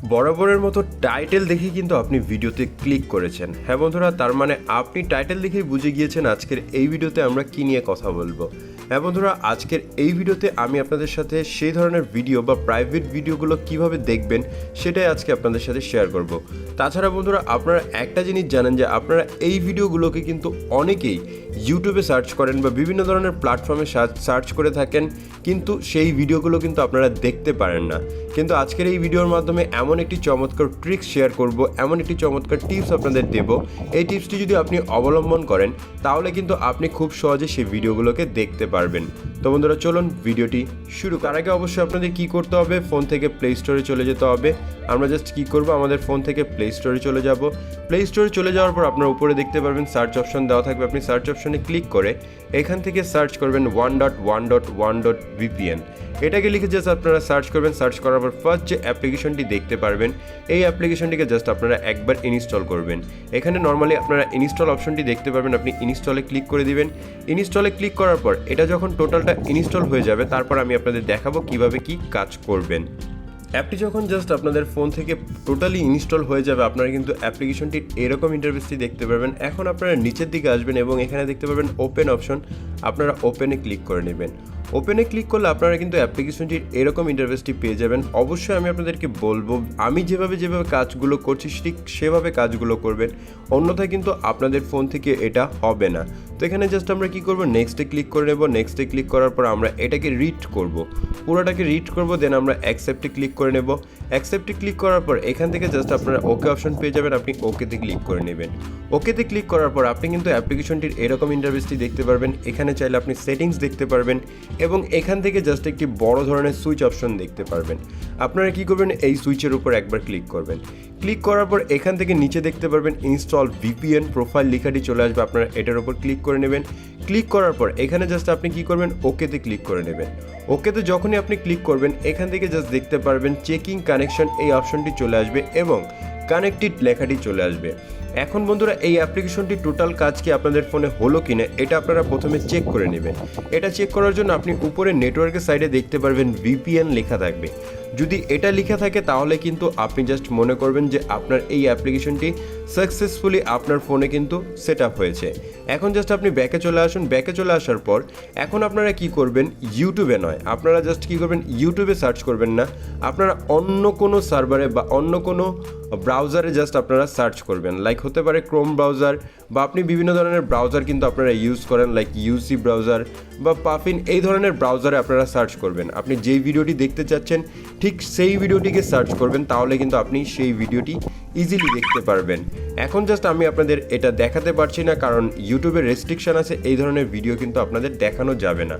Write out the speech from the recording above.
বরাবরের মতো টাইটেল দেখে কিন্তু আপনি ভিডিওতে ক্লিক করেছেন। হ্যাঁ বন্ধুরা, তার মানে আপনি টাইটেল দেখেই বুঝে গিয়েছেন আজকের এই ভিডিওতে আমরা কী নিয়ে কথা বলবো। হ্যাঁ বন্ধুরা, আজকের এই ভিডিওতে আমি আপনাদের সাথে সেই ধরনের ভিডিও বা প্রাইভেট ভিডিওগুলো কিভাবে দেখবেন সেটাই আজকে আপনাদের সাথে শেয়ার করব। তাছাড়া বন্ধুরা, আপনারা একটা জিনিস জানেন যে আপনারা এই ভিডিওগুলোকে কিন্তু অনেকেই ইউটিউবে সার্চ করেন বা বিভিন্ন ধরনের প্ল্যাটফর্মে সার্চ করে থাকেন, কিন্তু সেই ভিডিওগুলো কিন্তু আপনারা দেখতে পারেন না। কিন্তু আজকের এই ভিডিওর মাধ্যমে এমন একটি চমৎকার ট্রিক্স শেয়ার করব, এমন একটি চমৎকার টিপস আপনাদের দেব। এই টিপসটি যদি আপনি অবলম্বন করেন তাহলে কিন্তু আপনি খুব সহজে সেই ভিডিওগুলোকে দেখতে পারবেন। তো বন্ধুরা, চলুন ভিডিওটি শুরু। তার আগে অবশ্যই আপনাদের কি করতে হবে, ফোন থেকে প্লে স্টোরে চলে যেতে হবে। আমরা জাস্ট কি করব, আমাদের ফোন থেকে প্লে স্টোরে চলে যাব। প্লে স্টোরে চলে যাওয়ার পর আপনার উপরে দেখতে পারবেন সার্চ অপশন দেওয়া থাকবে। আপনি সার্চ অপশনে ক্লিক করে এখান থেকে সার্চ করবেন 1.1.1.VPN। এটাকে লিখে জাস্ট আপনারা সার্চ করবেন। সার্চ করার পর ফার্স্ট যে অ্যাপ্লিকেশনটি দেখতে পারবেন, এই অ্যাপ্লিকেশনটিকে জাস্ট আপনারা একবার ইনস্টল করবেন। এখানে নর্মালি আপনারা ইনস্টল অপশনটি দেখতে পারবেন, আপনি ইনস্টলে ক্লিক করে দিবেন। ইনস্টলে ক্লিক করার পর এটা যখন টোটালটা ইনস্টল হয়ে যাবে, তারপর আমি আপনাদের দেখাবো কিভাবে কি কাজ করবেন। অ্যাপটি যখন জাস্ট আপনাদের ফোন থেকে টোটালি ইনস্টল হয়ে যাবে, আপনারা কিন্তু অ্যাপ্লিকেশনটির এরকম ইন্টারফেসটি দেখতে পারবেন। এখন আপনারা নিচের দিকে আসবেন এবং এখানে দেখতে পারবেন ওপেন অপশন, আপনারা ওপেনে ক্লিক করে নেবেন। ওপেনে ক্লিক করলে আপনারা কিন্তু অ্যাপ্লিকেশনটির এরকম ইন্টারফেসটি পেয়ে যাবেন। অবশ্যই আমি আপনাদেরকে বলবো, আমি যেভাবে কাজগুলো করছি ঠিক সেভাবে কাজগুলো করবেন, অন্যথায় কিন্তু আপনাদের ফোন থেকে এটা হবে না। তো এখানে জাস্ট আমরা কি করব, নেক্সটে ক্লিক করে নেব। নেক্সটে ক্লিক করার পর আমরা এটাকে রিড করব, পুরোটাকে রিড করব, দেন আমরা অ্যাকসেপ্টে ক্লিক করে নেব। অ্যাকসেপ্টে ক্লিক করার পর এখান থেকে জাস্ট আপনারা ওকে অপশন পেয়ে যাবেন, আপনি ওকেতে ক্লিক করে নেবেন। ওকেতে ক্লিক করার পর আপনি কিন্তু অ্যাপ্লিকেশনটির এরকম ইন্টারফেসটি দেখতে পারবেন। এখানে চাইলে আপনি সেটিংস দেখতে পারবেন এবং এখান থেকে জাস্ট একটি বড় ধরনের সুইচ অপশন দেখতে পারবেন। আপনারা কি করবেন, এই সুইচের উপর একবার ক্লিক করবেন। ক্লিক করার পর এখান থেকে নিচে দেখতে পারবেন ইনস্টল VPN প্রোফাইল লেখাটি চলে আসবে, আপনারা এটার উপর ক্লিক করে নেবেন। ক্লিক করার পর এখানে জাস্ট আপনি কি করবেন, ওকেতে ক্লিক করে নেবেন। ওকেতে যখনই আপনি ক্লিক করবেন এখান থেকে জাস্ট দেখতে পারবেন চেকিং কানেকশন এই অপশনটি চলে আসবে এবং কানেক্টেড লেখাটি চলে আসবে। এখন বন্ধুরা, এই অ্যাপ্লিকেশনটি টোটাল কাজ কি আপনাদের ফোনে হলো কিনা এটা আপনারা প্রথমে চেক করে নেবেন। এটা চেক করার জন্য আপনি উপরে নেটওয়ার্কের সাইডে দেখতে পারবেন VPN লেখা থাকবে। যদি এটা লেখা থাকে তাহলে কিন্তু আপনি জাস্ট মনে করবেন যে আপনার এই অ্যাপ্লিকেশনটি সাকসেসফুলি আপনার ফোনে কিন্তু সেট আপ হয়েছে। এখন জাস্ট আপনি ব্যাকে চলে আসুন। ব্যাকে চলে আসার পর এখন আপনারা কি করবেন, ইউটিউবে নয়, আপনারা জাস্ট কি করবেন, ইউটিউবে সার্চ করবেন না, আপনারা অন্য কোনো সার্ভারে বা অন্য কোনো ব্রাউজারে জাস্ট আপনারা সার্চ করবেন। লাইক হতে পারে ক্রোম ব্রাউজার, বা আপনি বিভিন্ন ধরনের ব্রাউজার কিন্তু আপনারা ইউজ করেন, লাইক UC ব্রাউজার বা পাফিন, এই ধরনের ব্রাউজারে আপনারা সার্চ করবেন। আপনি যেই ভিডিওটি দেখতে চাচ্ছেন ঠিক সেই ভিডিওটিকে সার্চ করবেন, তাহলে কিন্তু আপনি সেই ভিডিওটি ইজিলি দেখতে পারবেন। এখন জাস্ট আমি আপনাদের এটা দেখাতে পারছি না, কারণ ইউটিউবের রেস্ট্রিকশন আছে, এই ধরনের ভিডিও কিন্তু আপনাদের দেখানো যাবে না।